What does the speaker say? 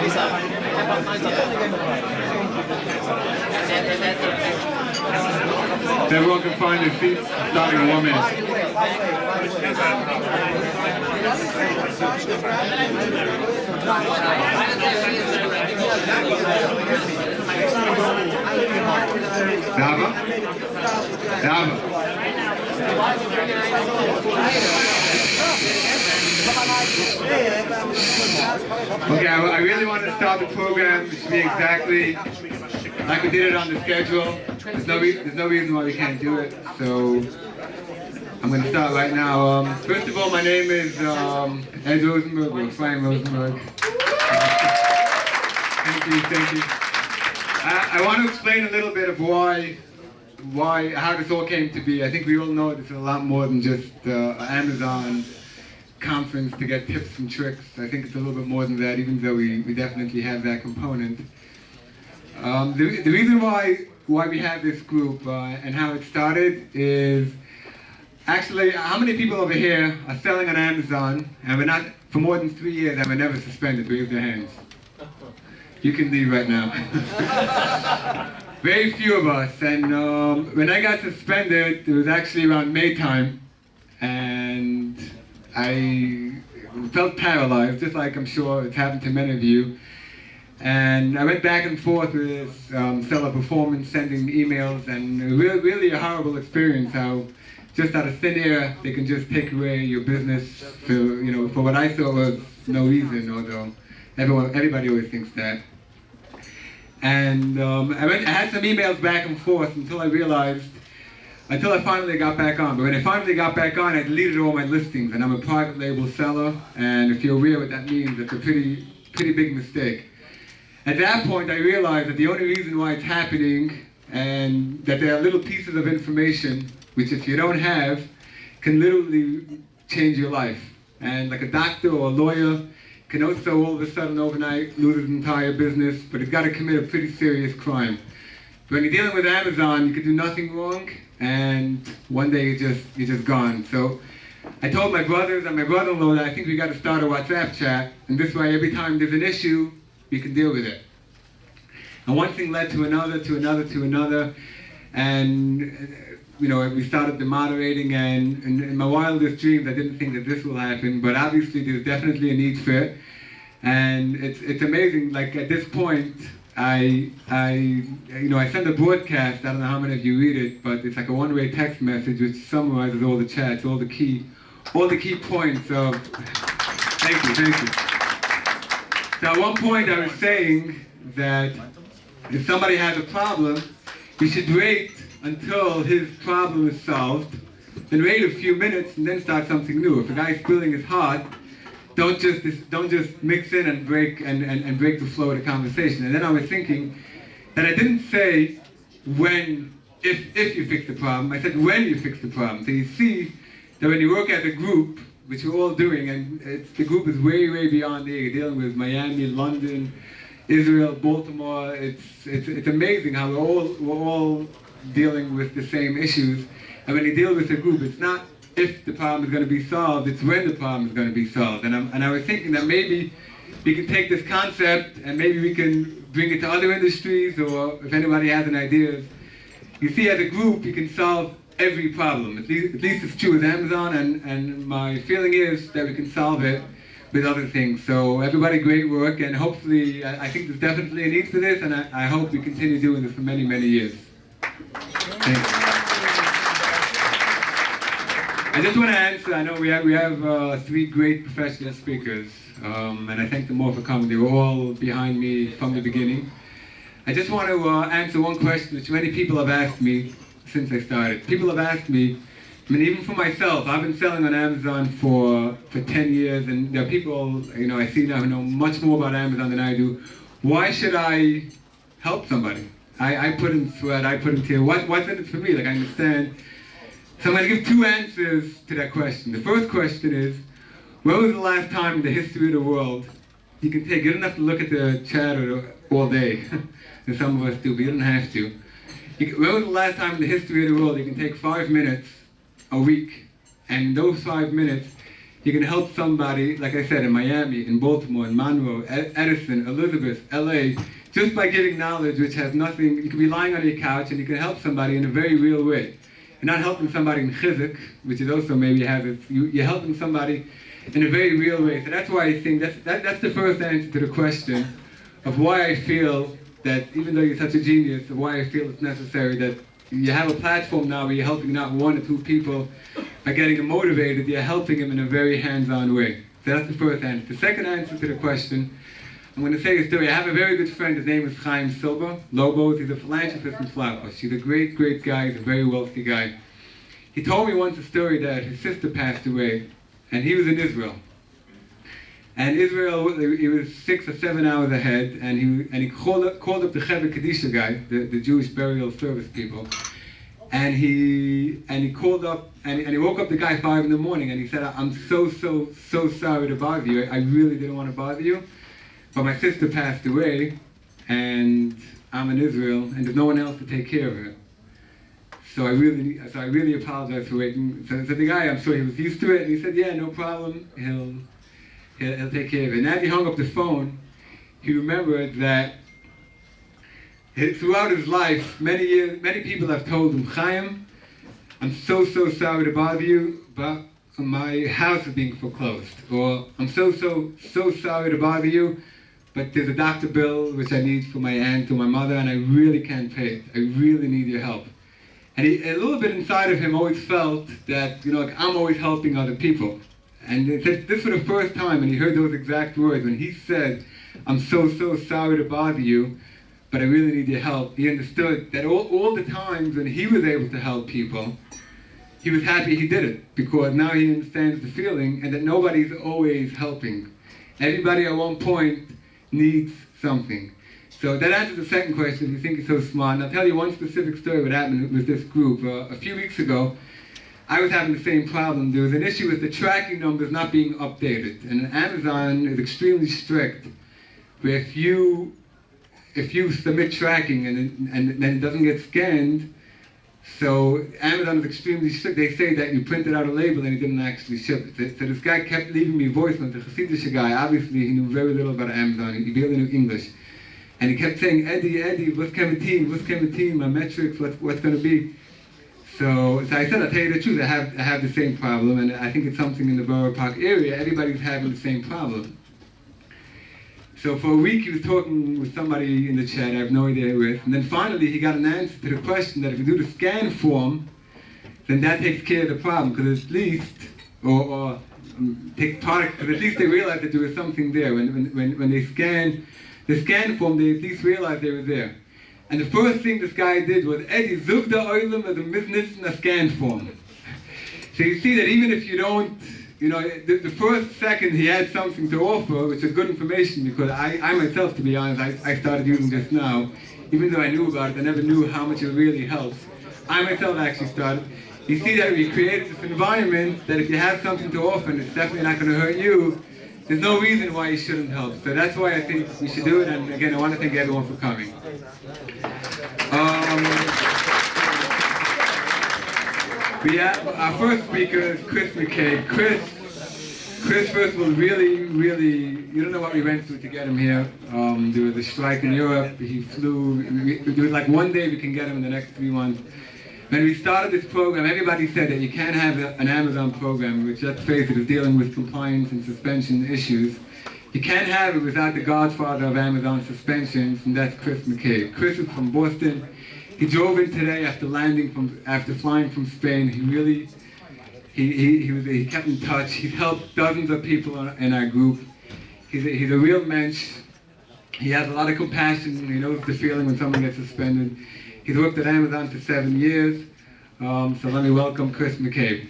So everyone can find their seats starting in 1 minute. Dava? Dava. Okay, I really want to start the program to be exactly like we did it on the schedule. There's no reason why we can't do it, so I'm going to start right now. First of all, my name is Ed Rosenberg, or Frank Rosenberg. Thank you. I want to explain a little bit of how this all came to be. I think we all know this is a lot more than just an Amazon conference to get tips and tricks. I think it's a little bit more than that, even though we definitely have that component. The reason why we have this group and how it started is actually, how many people over here are selling on Amazon and we're not, for more than 3 years, and we're never suspended? Raise their hands. You can leave right now. Very few of us, and when I got suspended, it was actually around May time, and I felt paralyzed, just like I'm sure it's happened to many of you. And I went back and forth with seller performance, sending emails, and really a horrible experience how just out of thin air they can just take away your business for what I thought was no reason, although everybody always thinks that. And I had some emails back and forth until I finally got back on. But when I finally got back on, I deleted all my listings, and I'm a private label seller, and if you're aware what that means, it's a pretty big mistake. At that point, I realized that the only reason why it's happening, and that there are little pieces of information, which if you don't have, can literally change your life. And like a doctor or a lawyer can also all of a sudden overnight lose his entire business, but he's got to commit a pretty serious crime. But when you're dealing with Amazon, you can do nothing wrong, and one day you're just gone. So I told my brothers and my brother-in-law that I think we got to start a WhatsApp chat, and this way every time there's an issue, we can deal with it. And one thing led to another, and we started the moderating, and in my wildest dreams I didn't think that this will happen, but obviously there's definitely a need for it. And it's amazing, like at this point, I send a broadcast, I don't know how many of you read it, but it's like a one-way text message which summarizes all the chats, all the key points of, thank you. So at one point I was saying that if somebody has a problem, you should wait until his problem is solved, then wait a few minutes and then start something new. If a guy's spilling his heart, don't just mix in and break the flow of the conversation. And then I was thinking that I didn't say if you fix the problem, I said when you fix the problem. So you see that when you work as a group, which we're all doing, and the group is way beyond there. You're dealing with Miami, London, Israel, Baltimore. It's amazing how we're all dealing with the same issues. And when you deal with a group, it's not if the problem is going to be solved, it's when the problem is going to be solved. And I was thinking that maybe we can take this concept and maybe we can bring it to other industries, or if anybody has an idea. You see, as a group, you can solve every problem. At least it's true with Amazon, and my feeling is that we can solve it with other things. So everybody, great work, and hopefully, I think there's definitely a need for this, and I hope we continue doing this for many years. Thank you. I just want to answer, I know we have 3 great professional speakers, and I thank them all for coming. They were all behind me from the beginning. I just want to answer one question which many people have asked me since I started. People have asked me, even for myself, I've been selling on Amazon for 10 years, and there are people I see now who know much more about Amazon than I do. Why should I help somebody? I put in sweat, I put in tears. What's in it for me? Like, I understand. So I'm going to give 2 answers to that question. The first question is, when was the last time in the history of the world, you don't have to look at the chat all day, and some of us do, but you don't have to. When was the last time in the history of the world you can take 5 minutes a week, and in those 5 minutes, you can help somebody, like I said, in Miami, in Baltimore, in Monroe, Edison, Elizabeth, LA, just by giving knowledge which has nothing. You can be lying on your couch and you can help somebody in a very real way. You're not helping somebody in chizik, which is also maybe has its, you're helping somebody in a very real way. So that's why I think that's the first answer to the question of why I feel that, even though you're such a genius, of why I feel it's necessary that you have a platform now where you're helping not one or two people by getting them motivated, you're helping them in a very hands-on way. So that's the first answer. The second answer to the question, I'm going to say a story. I have a very good friend, his name is Chaim Silva, Lobos. He's a philanthropist in Flatbush. He's a great, great guy. He's a very wealthy guy. He told me once a story that his sister passed away, and he was in Israel. And Israel, he was 6 or 7 hours ahead, and he called up the Chevra Kadisha guy, the Jewish burial service people, and he called up, and he woke up the guy 5 in the morning, and he said, I'm so sorry to bother you. I really didn't want to bother you, but my sister passed away, and I'm in Israel, and there's no one else to take care of her. So I really apologize for waiting. So the guy, I'm sure he was used to it, and he said, yeah, no problem, he'll take care of it. And as he hung up the phone, he remembered that throughout his life, many people have told him, Chaim, I'm so sorry to bother you, but my house is being foreclosed. Or I'm so sorry to bother you, but there's a doctor bill which I need for my aunt or my mother, and I really can't pay it. I really need your help. And a little bit inside of him always felt that, like I'm always helping other people. And this was the first time, and he heard those exact words, when he said, I'm so sorry to bother you, but I really need your help. He understood that all the times when he was able to help people, he was happy he did it, because now he understands the feeling, and that nobody's always helping. Everybody at one point needs something. So that answers the second question, if you think you're so smart. And I'll tell you one specific story what happened with this group. A few weeks ago, I was having the same problem. There was an issue with the tracking numbers not being updated. And Amazon is extremely strict, where if you submit tracking and then it doesn't get scanned, so Amazon is extremely strict. They say that you printed out a label and you didn't actually ship it. So this guy kept leaving me voicemails. The Hasidic guy, obviously he knew very little about Amazon. He barely knew English. And he kept saying, Eddie, what's Kemetin, my metrics, what's going to be? So I said, I'll tell you the truth, I have the same problem, and I think it's something in the Borough Park area, everybody's having the same problem. So for a week he was talking with somebody in the chat, I have no idea who it is, and then finally he got an answer to the question that if you do the scan form, then that takes care of the problem, because at least, takes part, because at least they realized that there was something there. When they scanned the scan form, they at least realized they were there. And the first thing this guy did was, Eddie, zug the oilem as a business in a scan form. So you see that even if you don't, the first second he had something to offer, which is good information, because I myself, to be honest, I started using this now. Even though I knew about it, I never knew how much it really helps. I myself actually started. You see that we created this environment that if you have something to offer, and it's definitely not going to hurt you, there's no reason why you shouldn't help. So that's why I think we should do it, and again, I want to thank everyone for coming. We have our first speaker is Chris McCabe. Chris first was really, you don't know what we went through to get him here. There was a strike in Europe, he flew, we do it like one day we can get him in the next 3 months. When we started this program, everybody said that you can't have an Amazon program, which, let's face it, is dealing with compliance and suspension issues. You can't have it without the godfather of Amazon suspensions, and that's Chris McCabe. Chris is from Boston. He drove in today after flying from Spain. He kept in touch. He's helped dozens of people in our group. He's a real mensch. He has a lot of compassion. He knows the feeling when someone gets suspended. He's worked at Amazon for 7 years. So let me welcome Chris McCabe.